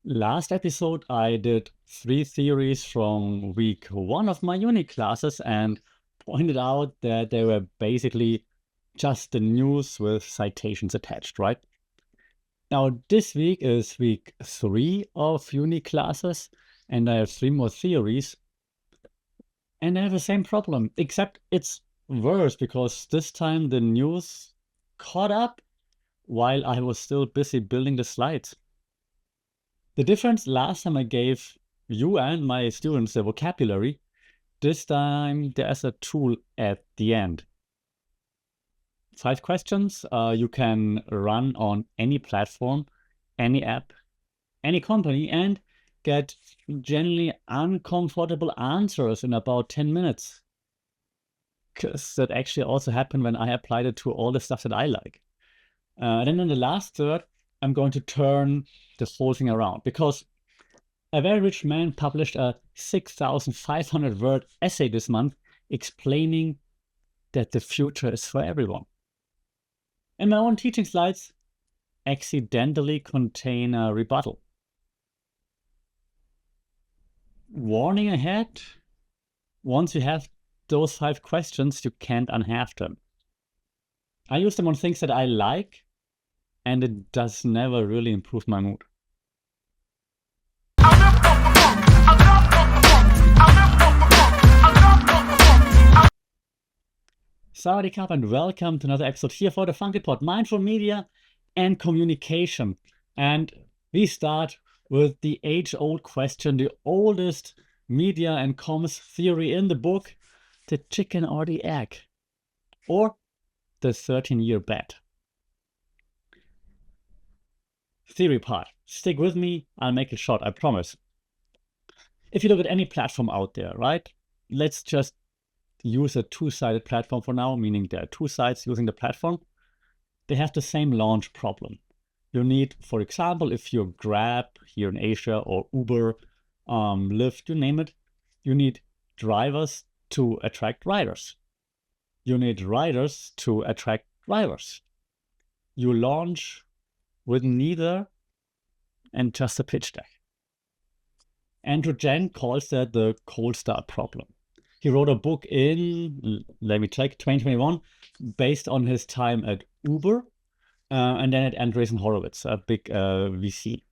Last episode, I did 3 theories from week 1 of my uni classes and pointed out that they were basically just the news with citations attached, right? Now, this week is week 3 of uni classes, and I have 3 more theories, and I have the same problem, except it's worse because this time the news caught up while I was still busy building the slides. The difference last time I gave you and my students the vocabulary, this time there's a tool at the end. 5 questions you can run on any platform, any app, any company, and get genuinely uncomfortable answers in about 10 minutes. Because that actually also happened when I applied it to all the stuff that I like. And then in the last third, I'm going to turn the whole thing around because a very rich man published a 6,500 word essay this month explaining that the future is for everyone. And my own teaching slides accidentally contain a rebuttal. Warning ahead, once you have those 5 questions, you can't unhave them. I use them on things that I like, and it does never really improve my mood. Sawadee Krap and welcome to another episode here for the Funky Pod, Mindful Media and Communication. And we start with the age-old question, the oldest media and comms theory in the book, the chicken or the egg, or the 13-year bet. Theory part. Stick with me, I'll make it short, I promise. If you look at any platform out there, right? Let's just use a two-sided platform for now, meaning there are 2 sides using the platform. They have the same launch problem. You need, for example, if you're Grab here in Asia or Uber, Lyft, you name it, you need drivers to attract riders. You need riders to attract drivers. You launch with neither and just a pitch deck. Andrew Jen calls that the cold start problem. He wrote a book in, let me check, 2021, based on his time at Uber and then at Andreessen Horowitz, a big VC.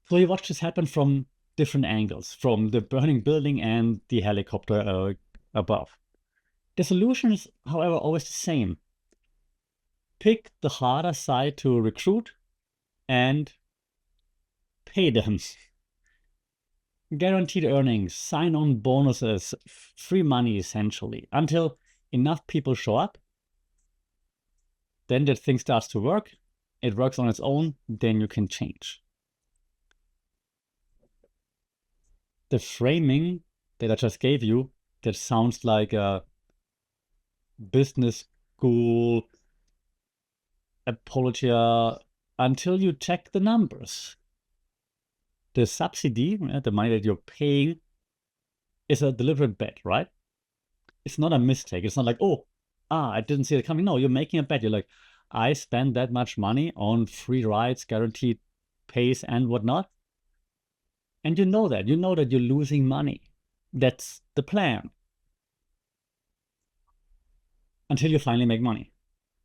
So he watched this happen from different angles, from the burning building and the helicopter above. The solution is, however, always the same. Pick the harder side to recruit and pay them. Guaranteed earnings, sign-on bonuses, free money essentially, until enough people show up. Then that thing starts to work, it works on its own, then you can change. The framing that I just gave you, that sounds like a business school apologia until you check the numbers. The subsidy, the money that you're paying, is a deliberate bet, right? It's not a mistake. It's not like, I didn't see it coming. No, you're making a bet. You're like, I spend that much money on free rides, guaranteed pays and whatnot. And you know that. You know that you're losing money. That's the plan. Until you finally make money.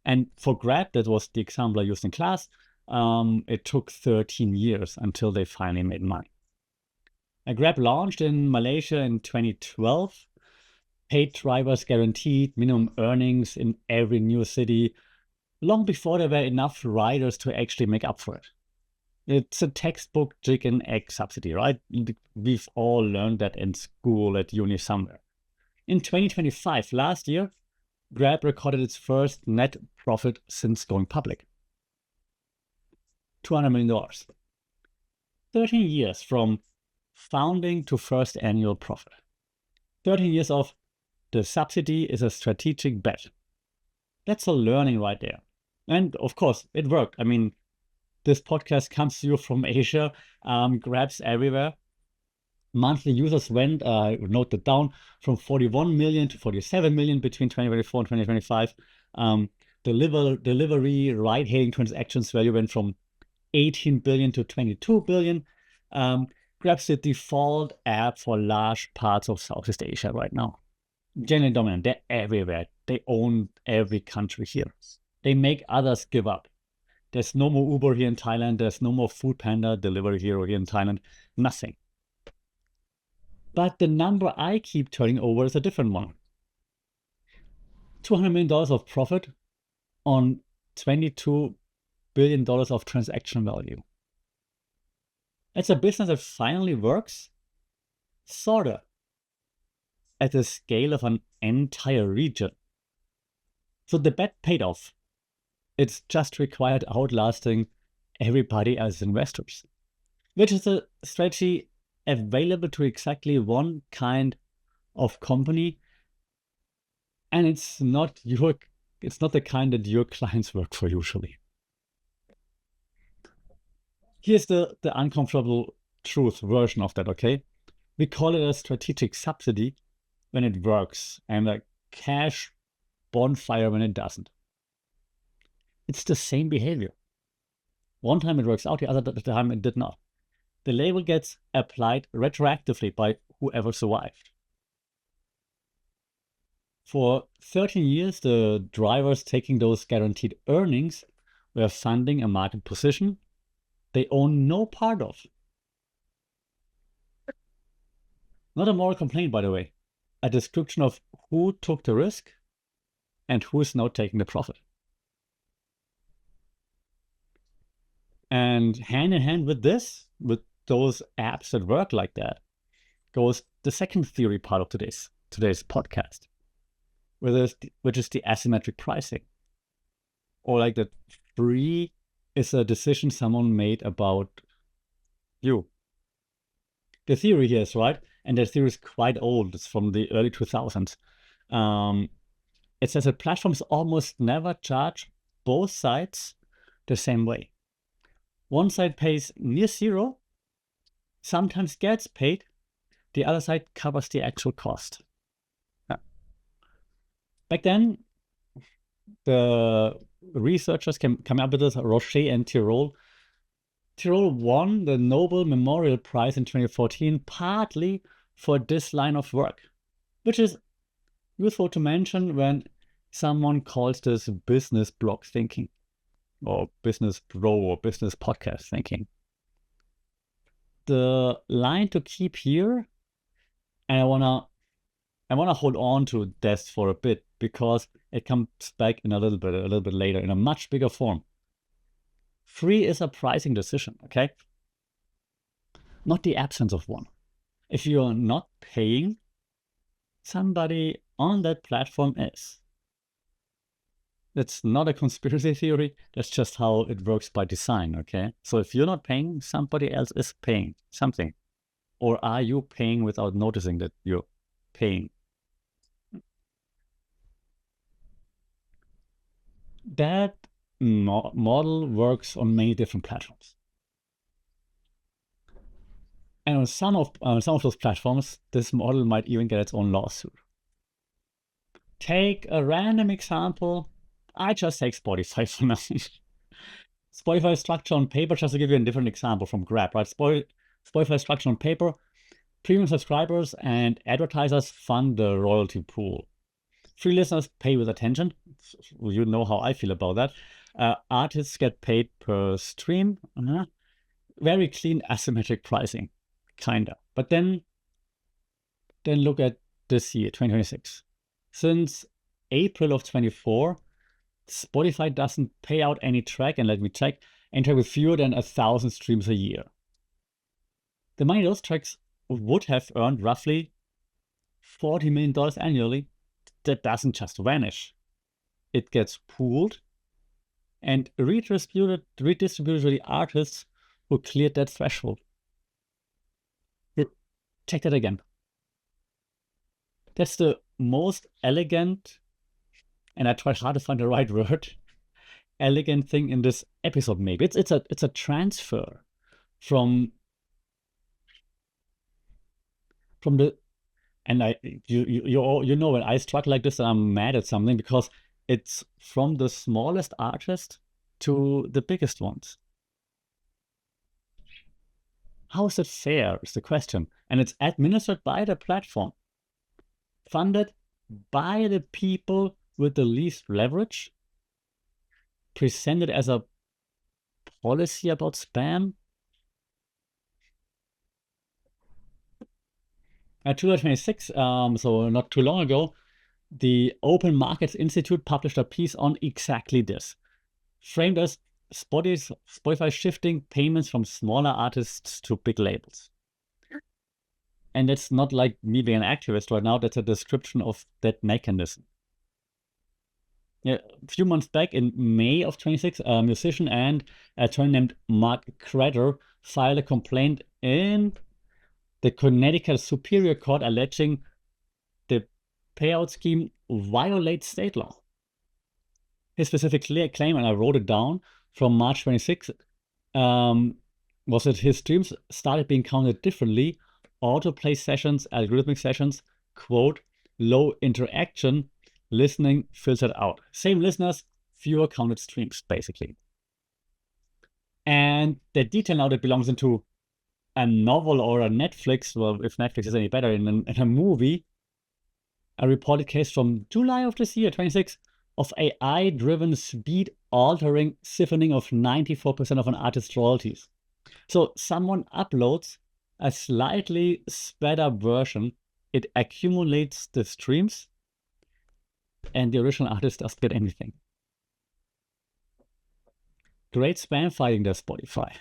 And for Grab, that was the example I used in class, it took 13 years until they finally made money. Grab launched in Malaysia in 2012, paid drivers guaranteed minimum earnings in every new city, long before there were enough riders to actually make up for it. It's a textbook chicken egg subsidy, right? We've all learned that in school, at uni somewhere. In 2025, last year, Grab recorded its first net profit since going public. $200 million. 13 years from founding to first annual profit. 13 years of the subsidy is a strategic bet. That's a learning right there. And of course, it worked. I mean, this podcast comes to you from Asia, Grabs everywhere. Monthly users went, note that down, from 41 million to 47 million between 2024 and 2025. Delivery, ride-hailing transactions value went from 18 billion to 22 billion. grabs the default app for large parts of Southeast Asia right now. Generally dominant. They're everywhere. They own every country here. They make others give up. There's no more Uber here in Thailand. There's no more Food Panda delivery hero here in Thailand. Nothing. But the number I keep turning over is a different one. $200 million of profit on $22 billion of transaction value. It's a business that finally works, sorta, at the scale of an entire region. So the bet paid off. It's just required outlasting everybody as investors, which is a strategy available to exactly one kind of company. And it's not the kind that your clients work for usually. Here's the uncomfortable truth version of that, okay? We call it a strategic subsidy when it works and a cash bonfire when it doesn't. It's the same behavior. One time it works out, the other time it did not. The label gets applied retroactively by whoever survived. For 13 years, the drivers taking those guaranteed earnings were funding a market position they own no part of. Not a moral complaint, by the way. A description of who took the risk and who is now taking the profit. And hand in hand with this, with those apps that work like that, goes the second theory part of today's podcast, which is the asymmetric pricing. Or like that free is a decision someone made about you. The theory here is right, and the theory is quite old. It's from the early 2000s. It says that platforms almost never charge both sides the same way. One side pays near zero, sometimes gets paid, the other side covers the actual cost. Back then, the researchers came up with this, Rocher and Tirole. Tirole won the Nobel Memorial Prize in 2014 partly for this line of work, which is useful to mention when someone calls this business blog thinking, or business bro or business podcast thinking. The line to keep here, and I wanna hold on to this for a bit because it comes back in a little bit later in a much bigger form. Free is a pricing decision, okay? Not the absence of one. If you're not paying, somebody on that platform is. That's not a conspiracy theory. That's just how it works by design, okay? So if you're not paying, somebody else is paying something. Or are you paying without noticing that you're paying? That model works on many different platforms. And on some of those platforms, this model might even get its own lawsuit. Take a random example. I just take Spotify for now. Spotify structure on paper, just to give you a different example from Grab, right? Spotify structure on paper, premium subscribers and advertisers fund the royalty pool. Free listeners pay with attention. You know how I feel about that. Artists get paid per stream. Very clean asymmetric pricing, kinda. But then look at this year, 2026. Since April of 24, Spotify doesn't pay out any track, and let me check, and track with fewer than 1,000 streams a year. The money those tracks would have earned roughly $40 million annually. That doesn't just vanish. It gets pooled and redistributed to the artists who cleared that threshold. Check that again. That's the most elegant, and I tried hard to find the right word, elegant thing in this episode maybe. It's a transfer from the, and you know when I struggle like this and I'm mad at something because it's from the smallest artist to the biggest ones. How is it fair is the question. And it's administered by the platform, funded by the people with the least leverage, presented as a policy about spam. At 2026, so not too long ago, the Open Markets Institute published a piece on exactly this, framed as Spotify shifting payments from smaller artists to big labels. And that's not like me being an activist right now, that's a description of that mechanism. Yeah, a few months back in May of 26, a musician and attorney named Mark Crater filed a complaint in the Connecticut Superior Court alleging the payout scheme violates state law. His specific claim, and I wrote it down from March 26, was that his streams started being counted differently. Autoplay sessions, algorithmic sessions, quote, low interaction, listening filtered out. Same listeners, fewer counted streams, basically. And the detail now that belongs into a novel or a Netflix, well, if Netflix is any better, in a movie, a reported case from July of this year, 26, of AI-driven speed-altering siphoning of 94% of an artist's royalties. So someone uploads a slightly sped up version, it accumulates the streams, and the original artist doesn't get anything. Great spam fighting there, Spotify.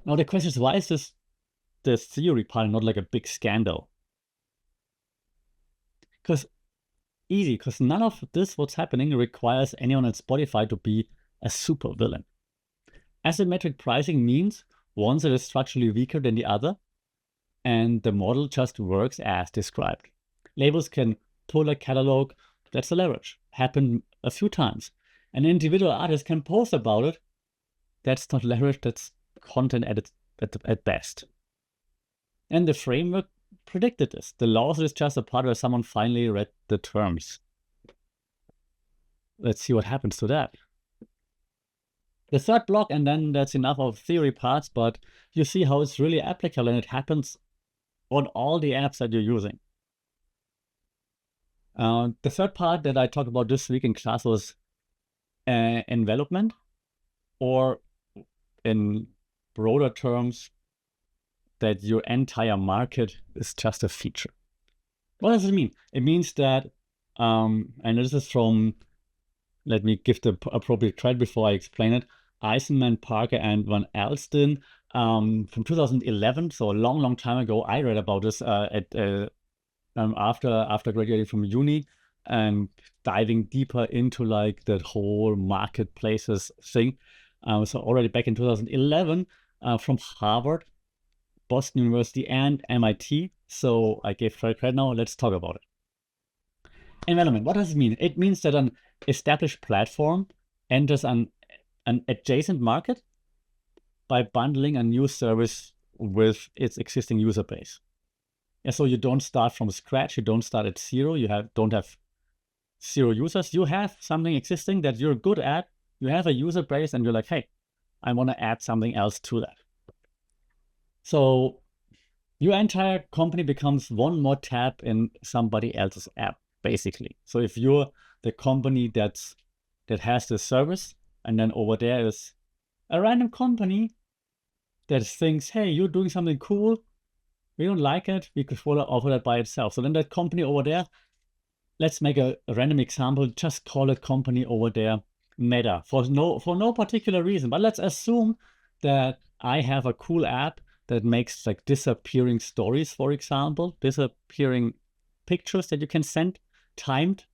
Now the question is, why is the theory part not like a big scandal? Because none of this, what's happening, requires anyone at Spotify to be a super villain. Asymmetric pricing means one that is structurally weaker than the other, and the model just works as described. Labels can pull a catalog, that's the leverage. Happened a few times. An individual artist can post about it, that's not leverage, that's content at best. And the framework predicted this. The lawsuit is just a part where someone finally read the terms. Let's see what happens to that. The third block, and then that's enough of theory parts, but you see how it's really applicable, and it happens on all the apps that you're using. The third part that I talked about this week in class was envelopment, or in broader terms, that your entire market is just a feature. What does it mean? It means that, and this is from, let me give the appropriate credit before I explain it, Eisenman, Parker, and Van Alsten from 2011, so a long time ago. I read about this after graduating from uni and diving deeper into like that whole marketplaces thing. So already back in 2011 from Harvard, Boston University, and MIT. So I gave credit now. Let's talk about it. Envelopment, what does it mean? It means that an established platform enters an adjacent market by bundling a new service with its existing user base. Yeah, so you don't start from scratch, you don't start at zero, don't have zero users, you have something existing that you're good at, you have a user base, and you're like, hey, I want to add something else to that. So your entire company becomes one more tab in somebody else's app, basically. So if you're the company that has the service, and then over there is a random company that thinks, hey, you're doing something cool, we don't like it, we could offer that by itself. So then that company over there, let's make a random example, just call it company over there Meta for no particular reason. But let's assume that I have a cool app that makes like disappearing stories, for example, disappearing pictures that you can send timed.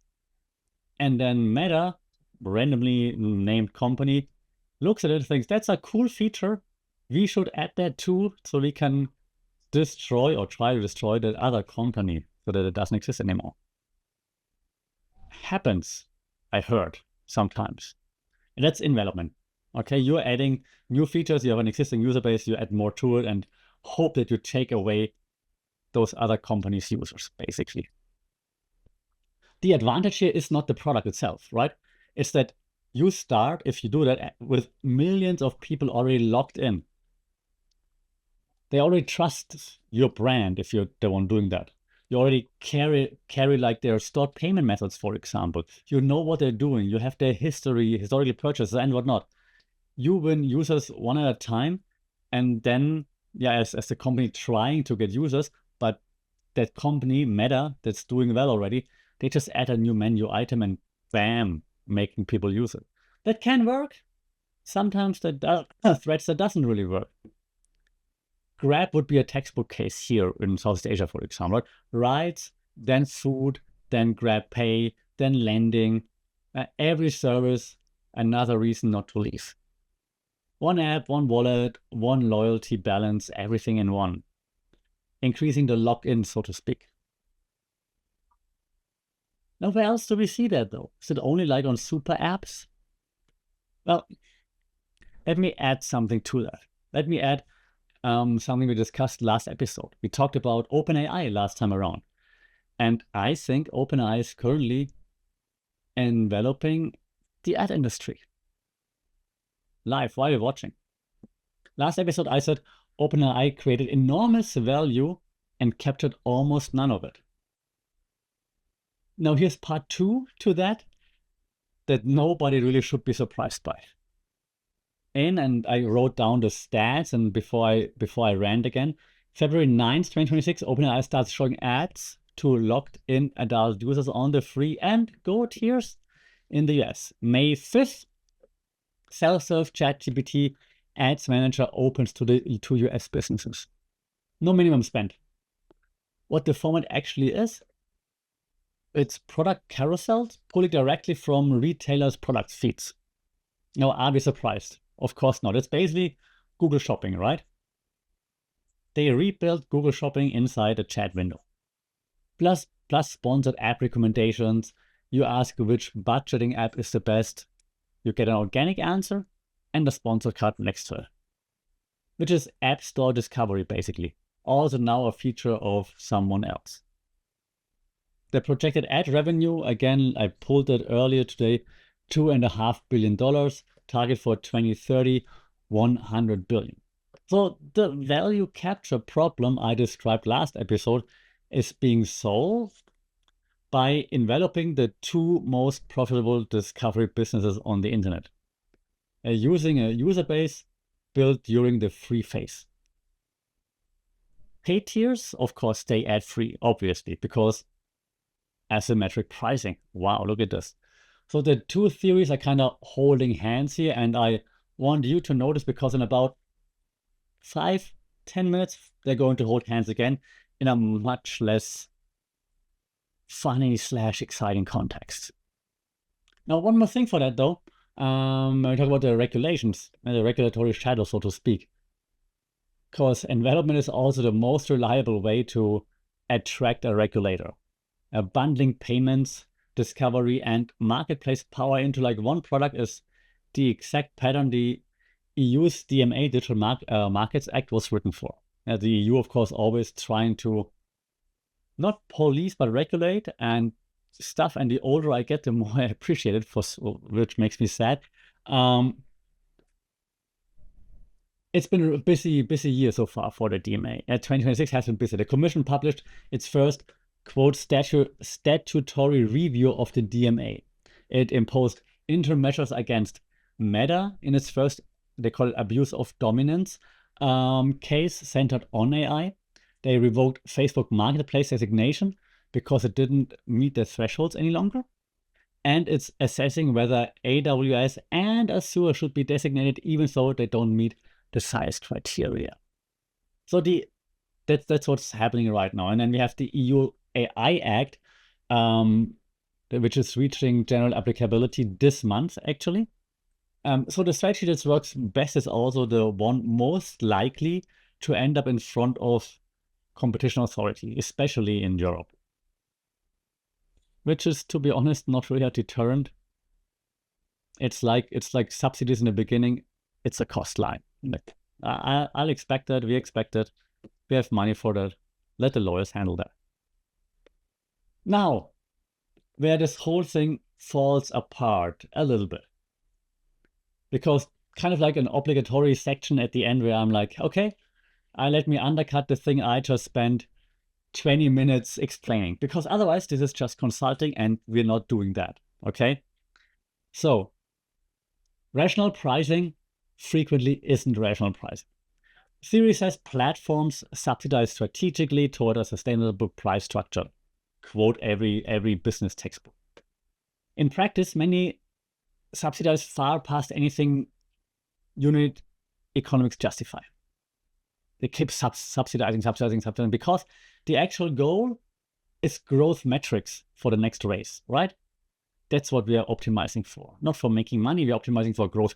And then Meta, randomly named company, looks at it and thinks, that's a cool feature. We should add that too, so we can destroy or try to destroy that other company so that it doesn't exist anymore. Happens, I heard, sometimes. And that's envelopment. Okay, you're adding new features, you have an existing user base, you add more to it and hope that you take away those other companies' users, basically. The advantage here is not the product itself, right? It's that you start, if you do that, with millions of people already logged in. They already trust your brand if you're the one doing that. You already carry like their stored payment methods, for example. You know what they're doing. You have their history, historical purchases, and whatnot. You win users one at a time, and then as the company trying to get users, but that company Meta that's doing well already, they just add a new menu item and bam, making people use it. That can work. Sometimes threads that doesn't really work. Grab would be a textbook case here in Southeast Asia, for example. Rides, then food, then Grab Pay, then lending. Every service, another reason not to leave. One app, one wallet, one loyalty balance, everything in one. Increasing the lock-in, so to speak. Now, where else do we see that, though? Is it only like on super apps? Well, let me add something to that. Let me add something we discussed last episode. We talked about OpenAI last time around. And I think OpenAI is currently enveloping the ad industry. Live, while you're watching. Last episode, I said OpenAI created enormous value and captured almost none of it. Now here's part 2 to that nobody really should be surprised by. And I wrote down the stats, and before I rant again, February 9th, 2026, OpenAI starts showing ads to locked-in adult users on the free and go tiers in the US. May 5th, self-serve ChatGPT Ads Manager opens to US businesses. No minimum spend. What the format actually is, it's product carousels pulling directly from retailers' product feeds. Now, are we surprised? Of course not. It's basically Google Shopping, right? They rebuilt Google Shopping inside a chat window. Plus sponsored app recommendations. You ask which budgeting app is the best. You get an organic answer and a sponsored card next to it, which is App Store discovery, basically. Also now a feature of someone else. The projected ad revenue, again, I pulled it earlier today, $2.5 billion. Target for 2030, $100 billion. So the value capture problem I described last episode is being solved by enveloping the 2 most profitable discovery businesses on the internet, using a user base built during the free phase. Paid tiers, of course, stay ad-free, obviously, because asymmetric pricing. Wow, look at this. So the 2 theories are kind of holding hands here, and I want you to notice because in about 5-10 minutes, they're going to hold hands again in a much less funny/exciting context. Now, one more thing for that though, when we talk about the regulations and the regulatory shadow, so to speak, because envelopment is also the most reliable way to attract a regulator. Bundling payments, discovery, and marketplace power into like one product is the exact pattern the EU's DMA, Digital Markets Act, was written for. The EU, of course, always trying to not police, but regulate and stuff. And the older I get, the more I appreciate it, which makes me sad. It's been a busy year so far for the DMA. 2026 has been busy. The Commission published its first, quote, statutory review of the DMA. It imposed interim measures against Meta in its first, they call it abuse of dominance case centered on AI. They revoked Facebook Marketplace designation because it didn't meet the thresholds any longer. And it's assessing whether AWS and Azure should be designated even though they don't meet the size criteria. So that's what's happening right now. And then we have the EU AI Act, which is reaching general applicability this month, actually. So the strategy that works best is also the one most likely to end up in front of competition authority, especially in Europe. Which is, to be honest, not really a deterrent. It's like subsidies in the beginning. It's a cost line. I'll expect that. We expect it. We have money for that. Let the lawyers handle that. Now, where this whole thing falls apart a little bit. Because kind of like an obligatory section at the end where I'm like, okay, let me undercut the thing I just spent 20 minutes explaining, because otherwise this is just consulting and we're not doing that, okay? So rational pricing frequently isn't rational pricing. Theory says platforms subsidize strategically toward a sustainable price structure. Quote every business textbook. In practice, many subsidize far past anything unit economics justify. They keep subsidizing because the actual goal is growth metrics for the next race, right? That's what we are optimizing for. Not for making money, we're optimizing for growth.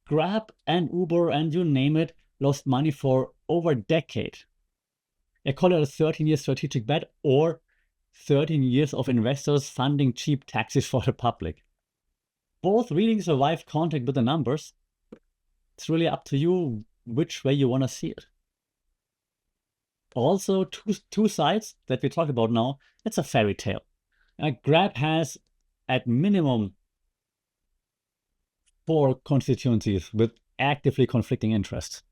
Grab and Uber and you name it lost money for over a decade. I call it a 13-year strategic bet or 13 years of investors funding cheap taxis for the public. Both really survive contact with the numbers. It's really up to you which way you want to see it. Also, two sides that we talk about now, it's a fairy tale. Grab has at minimum 4 constituencies with actively conflicting interests.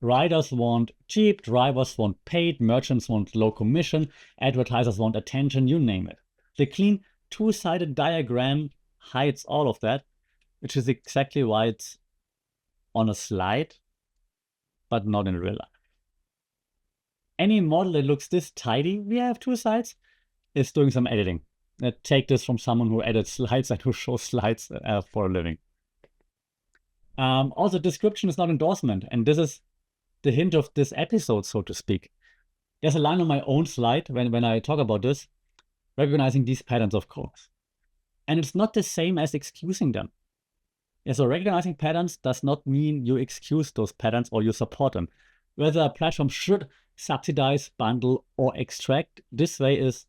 Riders want cheap, drivers want paid, merchants want low commission, advertisers want attention, you name it. The clean two-sided diagram hides all of that, which is exactly why it's on a slide, but not in real life. Any model that looks this tidy, we have 2 sides, is doing some editing. Take this from someone who edits slides and who shows slides for a living. Also, description is not endorsement, and this is the hint of this episode, so to speak. There's a line on my own slide when I talk about this, recognizing these patterns, of course. And it's not the same as excusing them. Yeah, so recognizing patterns does not mean you excuse those patterns or you support them. Whether a platform should subsidize, bundle, or extract this way is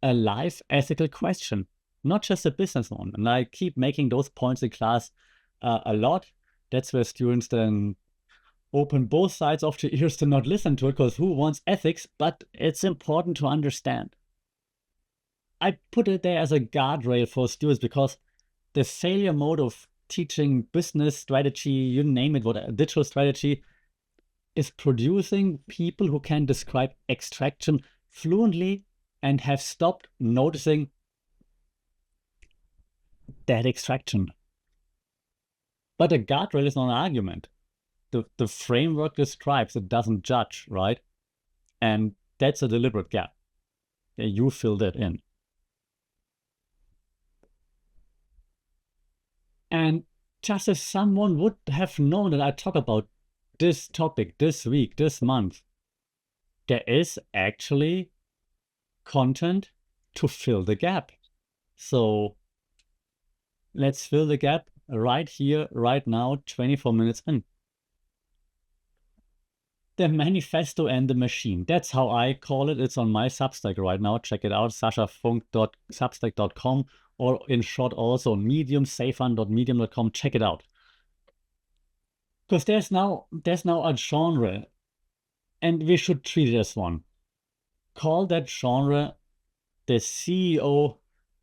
a life ethical question, not just a business one. And I keep making those points in class a lot. That's where students then open both sides of the ears to not listen to it, because who wants ethics? But it's important to understand. I put it there as a guardrail for students because the failure mode of teaching business strategy, you name it, what digital strategy, is producing people who can describe extraction fluently and have stopped noticing that extraction. But a guardrail is not an argument. The framework describes, it doesn't judge, right? And that's a deliberate gap. Yeah, you filled it in. And just as someone would have known that I talk about this topic this week, this month, there is actually content to fill the gap. So let's fill the gap right here, right now, 24 minutes in. The manifesto and the machine. That's how I call it. It's on my Substack right now. Check it out, sashafunk.substack.com, or in short also on Medium, safan.medium.com. Check it out. Because there's now a genre, and we should treat it as one. Call that genre the CEO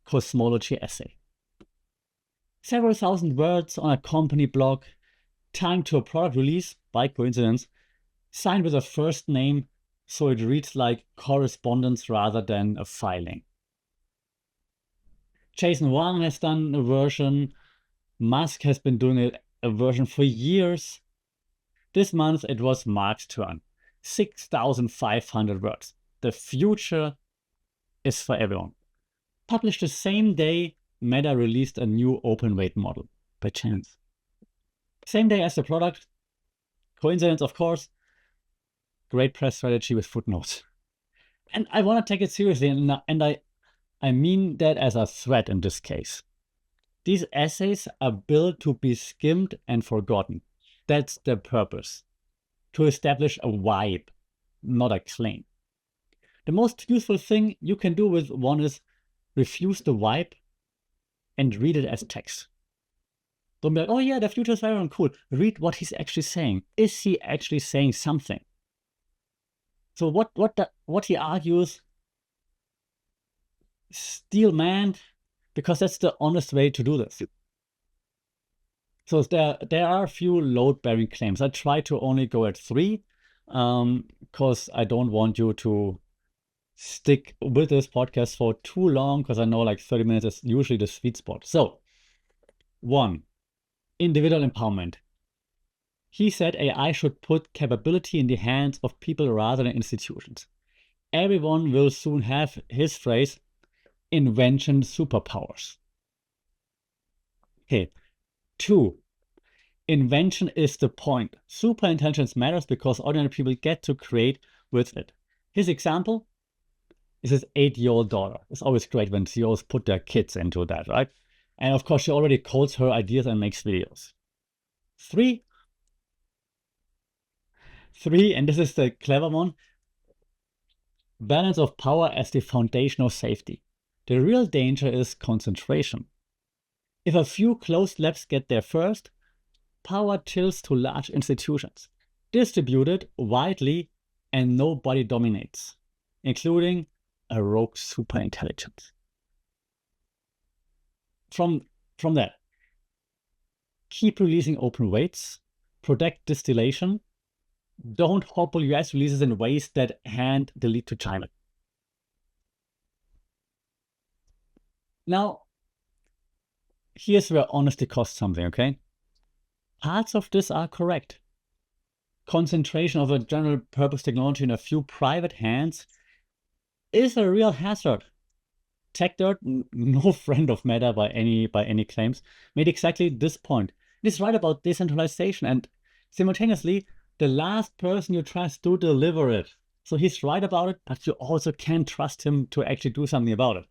cosmology essay. Several thousand words on a company blog, timed to a product release by coincidence, signed with a first name so it reads like correspondence rather than a filing. Jason Wang has done a version. Musk has been doing a version for years. This month it was Mark's turn. 6,500 words. The future is for everyone. Published the same day Meta released a new open weight model, by chance. Same day as the product. Coincidence, of course. Great press strategy with footnotes. And I want to take it seriously, and I mean that as a threat in this case. These essays are built to be skimmed and forgotten. That's their purpose. To establish a vibe, not a claim. The most useful thing you can do with one is refuse the vibe and read it as text. Don't be like, oh yeah, the future is very cool. Read what he's actually saying. Is he actually saying something? So what he argues, steel man, because that's the honest way to do this. So there are a few load-bearing claims. I try to only go at 3 because I don't want you to stick with this podcast for too long, because I know like 30 minutes is usually the sweet spot. So 1, individual empowerment. He said AI should put capability in the hands of people rather than institutions. Everyone will soon have his phrase, invention superpowers. Okay. 2, invention is the point. Super intelligence matters because ordinary people get to create with it. His example is his 8-year-old daughter. It's always great when CEOs put their kids into that, right? And of course, she already codes her ideas and makes videos. 3, and this is the clever one, balance of power as the foundation of safety. The real danger is concentration. If a few closed labs get there first, power tilts to large institutions, distributed widely, and nobody dominates, including a rogue superintelligence. From that, keep releasing open weights, protect distillation, don't hobble US releases in ways that hand the lead to China. Now, here's where honesty costs something, okay? Parts of this are correct. Concentration of a general purpose technology in a few private hands is a real hazard. TechDirt, no friend of Meta by any claims, made exactly this point. It is right about decentralization, and simultaneously, the last person you trust to deliver it. So he's right about it, but you also can't trust him to actually do something about it.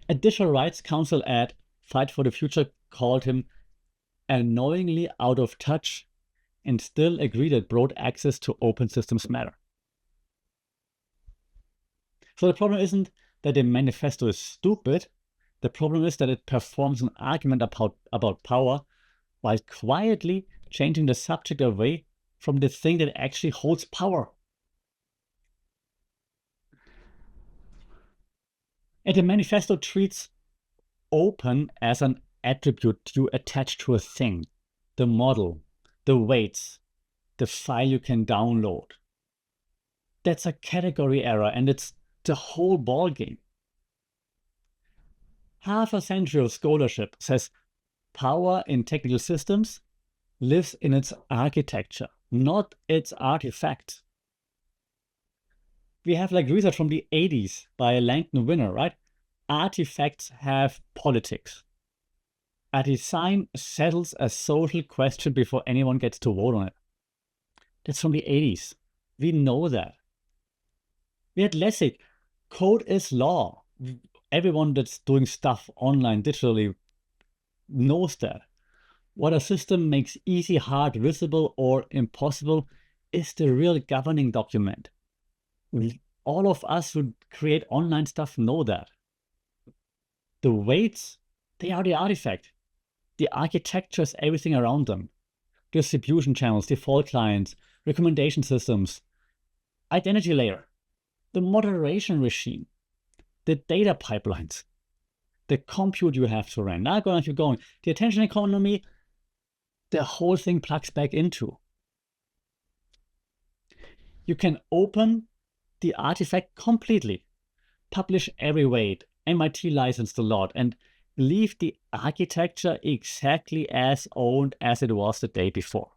A Digital Rights Council at Fight for the Future called him annoyingly out of touch and still agreed that broad access to open systems matter. So the problem isn't that the manifesto is stupid. The problem is that it performs an argument about power while quietly changing the subject away from the thing that actually holds power. And the manifesto treats open as an attribute you attach to a thing, the model, the weights, the file you can download. That's a category error, and it's the whole ballgame. Half a century of scholarship says power in technical systems lives in its architecture, not its artifact. We have like research from the 80s by Langton Winner, right? Artifacts have politics. A design settles a social question before anyone gets to vote on it. That's from the 80s. We know that. We had Lessig. Code is law. Everyone that's doing stuff online digitally knows that. What a system makes easy, hard, visible, or impossible is the real governing document. All of us who create online stuff know that. The weights, they are the artifact. The architecture is everything around them. Distribution channels, default clients, recommendation systems, identity layer, the moderation regime, the data pipelines, the compute you have to run. Now going to keep going. The attention economy, the whole thing plugs back into. You can open the artifact completely, publish every weight, MIT licensed a lot, and leave the architecture exactly as owned as it was the day before.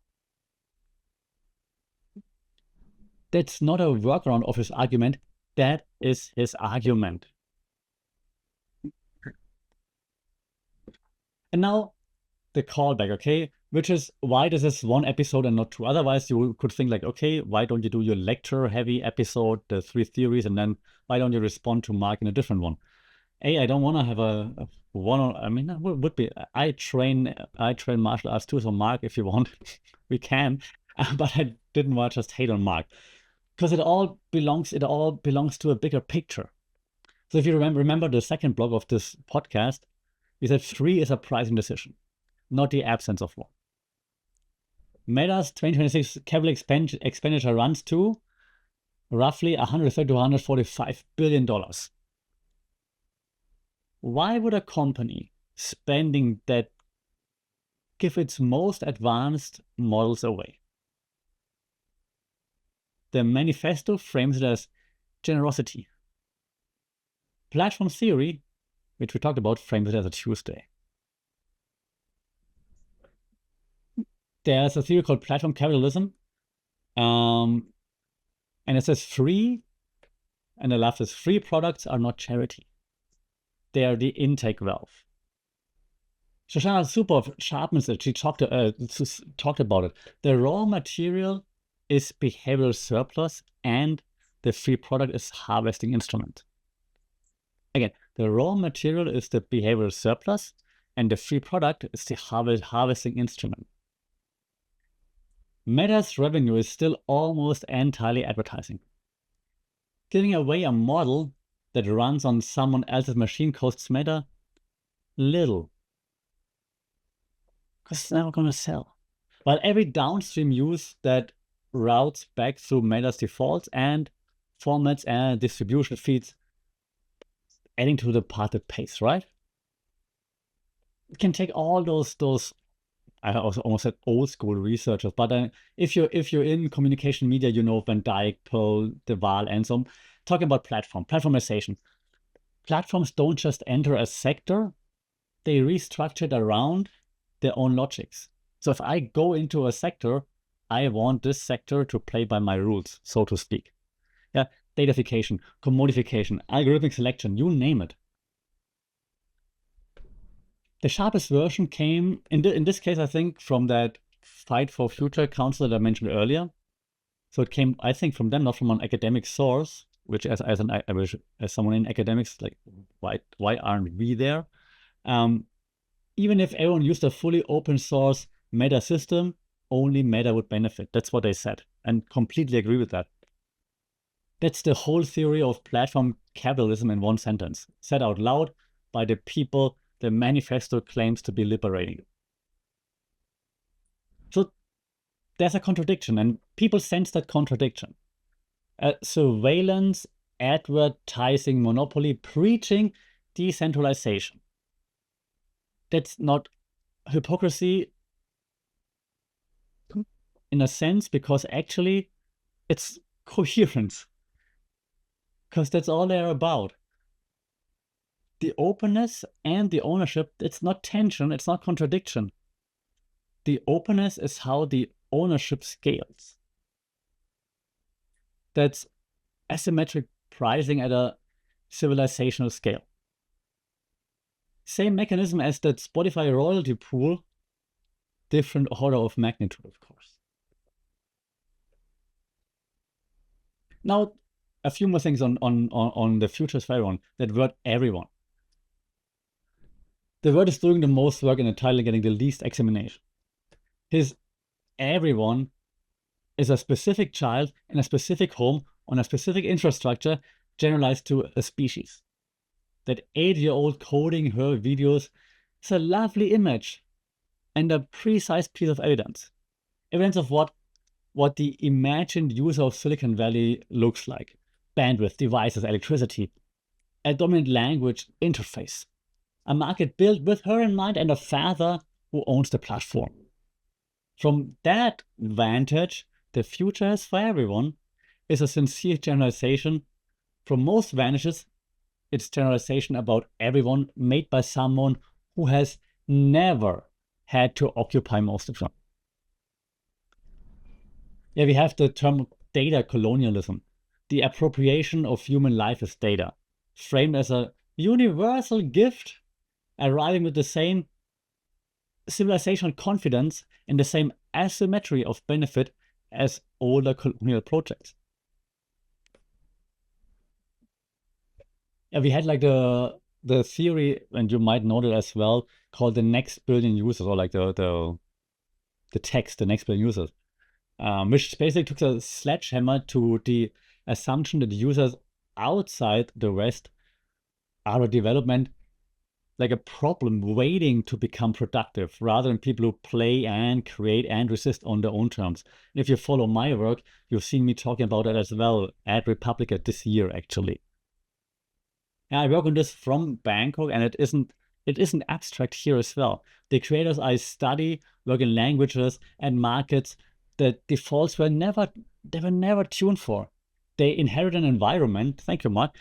That's not a workaround of his argument. That is his argument. And now the callback, okay? Which is why this is one episode and not 2. Otherwise, you could think like, okay, why don't you do your lecture-heavy episode, the 3 theories, and then why don't you respond to Mark in a different one? I don't want to have a one. I mean, that would be. I train martial arts too. So Mark, if you want, we can. But I didn't want to just hate on Mark, because it all belongs to a bigger picture. So if you remember the second block of this podcast, we said 3 is a pricing decision, not the absence of one. Meta's 2026 capital expenditure runs to roughly $130 to $145 billion. Why would a company spending that give its most advanced models away. The manifesto frames it as generosity. Platform theory, which we talked about, frames it as a Tuesday. There's a theory called platform capitalism, and it says free, and the left says free products are not charity. They are the intake valve. Shoshana Zuboff sharpens it. She talked about it. The raw material is behavioral surplus, and the free product is harvesting instrument. Again, the raw material is the behavioral surplus, and the free product is the harvesting instrument. Meta's revenue is still almost entirely advertising. Giving away a model that runs on someone else's machine costs Meta little, because it's never going to sell. While every downstream use that routes back through Meta's defaults and formats and distribution feeds, adding to the part that pays, right? You can take all those I also almost said old school researchers, but if you're in communication media, you know Van Dyke, Pearl, Deval, and so on, talking about platformization. Platforms don't just enter a sector, they restructure it around their own logics. So if I go into a sector, I want this sector to play by my rules, so to speak. Yeah, datafication, commodification, algorithmic selection, you name it. The sharpest version came, in this case, I think, from that Fight for Future Council that I mentioned earlier. So it came, I think, from them, not from an academic source, which as someone in academics, like, why aren't we there? Even if everyone used a fully open source Meta system, only Meta would benefit. That's what they said, and completely agree with that. That's the whole theory of platform capitalism in one sentence, said out loud by the people the manifesto claims to be liberating. So there's a contradiction, and people sense that contradiction. A surveillance advertising monopoly preaching decentralization. That's not hypocrisy in a sense, because actually it's coherence, because that's all they're about. The openness and the ownership, it's not tension, it's not contradiction. The openness is how the ownership scales. That's asymmetric pricing at a civilizational scale. Same mechanism as that Spotify royalty pool, different order of magnitude, of course. Now, a few more things on the futures for everyone. That word everyone. The word is doing the most work in the title, getting the least examination. His everyone is a specific child in a specific home on a specific infrastructure generalized to a species. That 8-year-old coding her videos is a lovely image and a precise piece of evidence. Evidence of what the imagined user of Silicon Valley looks like. Bandwidth, devices, electricity, a dominant language interface. A market built with her in mind, and a father who owns the platform. From that vantage, the future is for everyone is a sincere generalization. From most vantages, it's generalization about everyone made by someone who has never had to occupy most of them. Yeah, we have the term data colonialism, the appropriation of human life as data, framed as a universal gift arriving with the same civilizational confidence and the same asymmetry of benefit as older colonial projects. Yeah, we had like the theory, and you might know it as well, called the next billion users, or like the text, the next billion users, which basically took a sledgehammer to the assumption that users outside the West are a development, like a problem waiting to become productive, rather than people who play and create and resist on their own terms. And if you follow my work, you've seen me talking about that as well at Republica this year, actually. Yeah, I work on this from Bangkok, and it isn't it isn't abstract here as well. The creators I study work in languages and markets that defaults were never tuned for. They inherit an environment, thank you, Mark,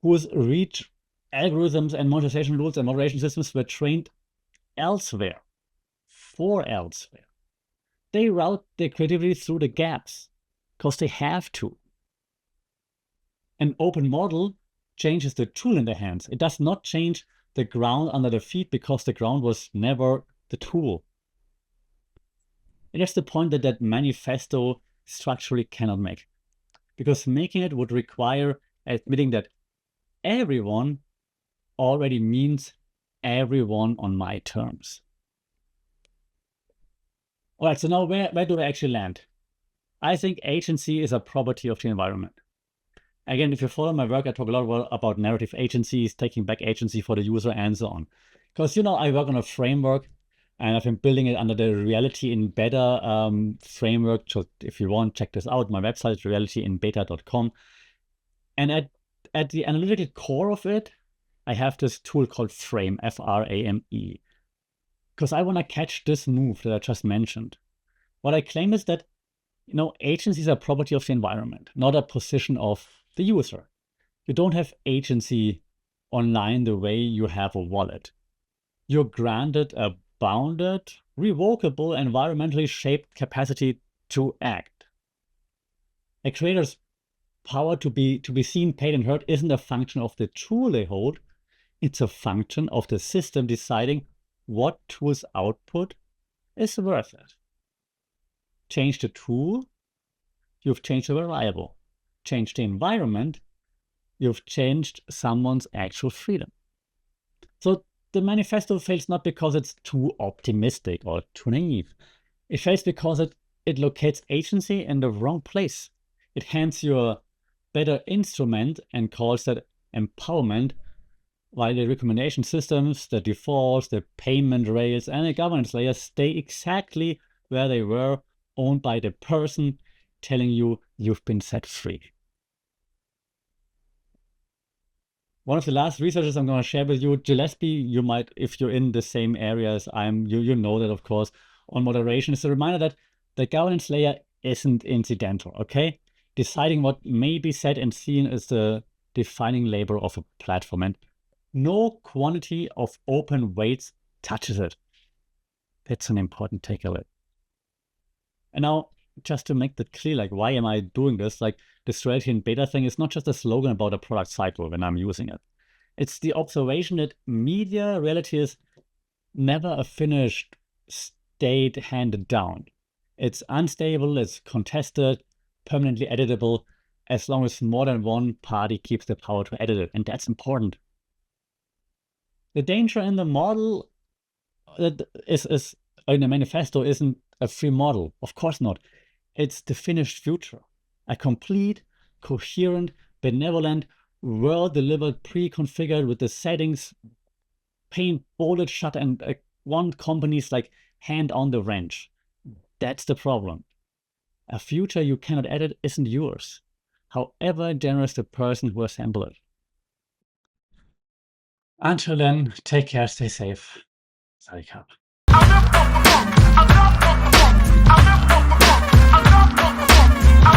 whose reach algorithms and monetization rules and moderation systems were trained elsewhere, for elsewhere. They route their creativity through the gaps because they have to. An open model changes the tool in their hands. It does not change the ground under their feet because the ground was never the tool. And that's the point that manifesto structurally cannot make, because making it would require admitting that everyone already means everyone on my terms. All right, so now where do I actually land? I think agency is a property of the environment. Again, if you follow my work, I talk a lot about narrative agencies, taking back agency for the user, and so on. Because, I work on a framework, and I've been building it under the Reality in Beta framework. So if you want, check this out. My website is realityinbeta.com. And at the analytical core of it, I have this tool called Frame, F-R-A-M-E. Because I want to catch this move that I just mentioned. What I claim is that, agency is a property of the environment, not a position of the user. You don't have agency online the way you have a wallet. You're granted a bounded, revocable, environmentally shaped capacity to act. A creator's power to be seen, paid, and heard isn't a function of the tool they hold. It's a function of the system deciding what tool's output is worth it. Change the tool, you've changed the variable. Change the environment, you've changed someone's actual freedom. So the manifesto fails not because it's too optimistic or too naive. It fails because it locates agency in the wrong place. It hands you a better instrument and calls that empowerment, while the recommendation systems, the defaults, the payment rails, and the governance layer stay exactly where they were, owned by the person telling you you've been set free. One of the last researchers I'm going to share with you, Gillespie, you might, if you're in the same area as you know that, of course, on moderation, is a reminder that the governance layer isn't incidental, okay? Deciding what may be said and seen is the defining labor of a platform, and no quantity of open weights touches it. That's an important takeaway. And now, just to make that clear, why am I doing this? The strategy in beta thing is not just a slogan about a product cycle when I'm using it. It's the observation that media reality is never a finished state handed down. It's unstable, it's contested, permanently editable, as long as more than one party keeps the power to edit it. And that's important. The danger in the model that is in the manifesto isn't a free model. Of course not. It's the finished future. A complete, coherent, benevolent, well-delivered, pre-configured with the settings, paint bolded shut, and one company's hand on the wrench. That's the problem. A future you cannot edit isn't yours, however generous the person who assembled it. Until then, take care, stay safe. Salut.